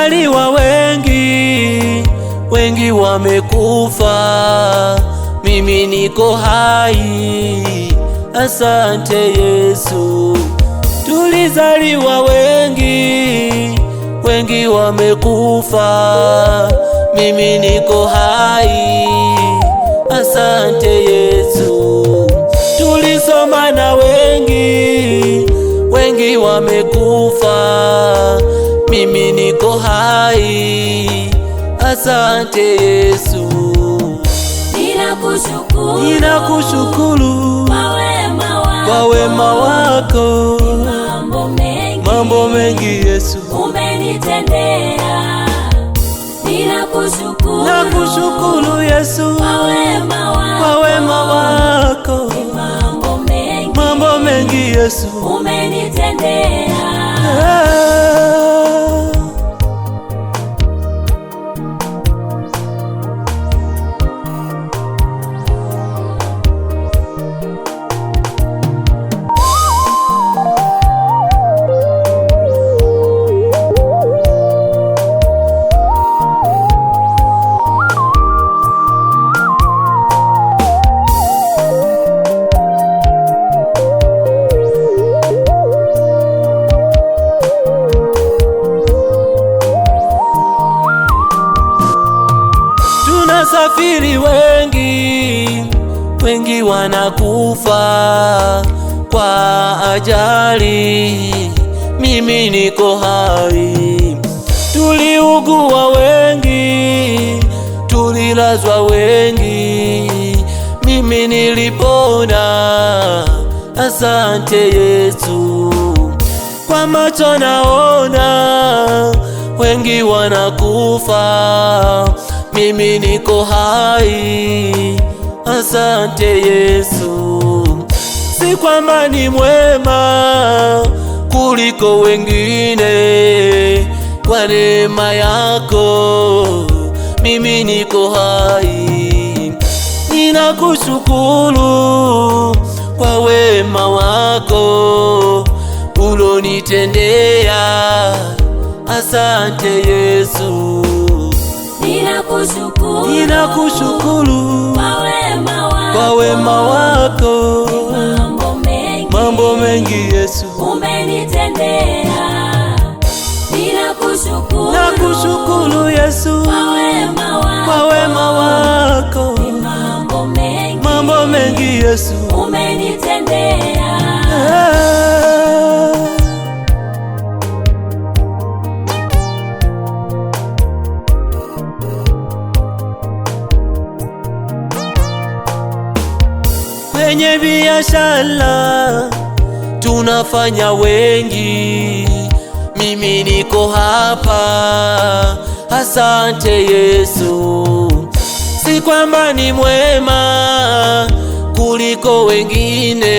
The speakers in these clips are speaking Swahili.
Tulizaliwa wengi, wengi wamekufa, mimi niko hai, asante Yesu. Tulizaliwa wengi, wengi wamekufa, mimi niko hai, asante Yesu. Tulisoma na wengi, wengi wamekufa, mimi niko hai, asante Yesu. Ninakushukuru kwa wema wako, mambo mengi Yesu umenitendea. Nakushukuru Yesu kwa wema wako, mambo mengi Yesu umenitendea. Tunasafiri wengi, wengi wanakufa kwa ajali, mimi niko hai. Tuliugua wengi, tulilazwa wengi, mimi nilipona, asante Yesu. Kwa macho naona wengi wanakufa, mimi niko hai, asante Yesu. Si kwamba ni mwema kuliko wengine, kwa neema yako mimi niko hai. Ninakushukuru kwa wema wako ulonitendea, asante Yesu. Ninakushukuru kwa wema wako, mambo mengi Yesu umenitendea. Nakushukuru Yesu kwa wema wako, mambo mengi Yesu umenitendea. Kwenye biashara tunafanya wengi, mimi niko hapa, asante Yesu. Si kwamba ni mwema kuliko wengine,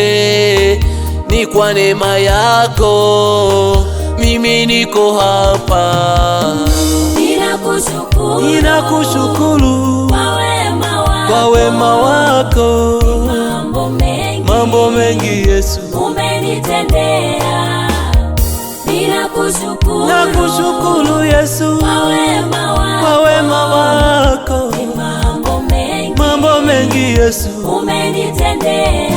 ni kwa neema yako mimi niko hapa. Ninakushukuru kwa wema wako, mambo mengi Yesu umenitendea. Nakushukuru Yesu kwa wema wako, mambo mengi Yesu umenitendea.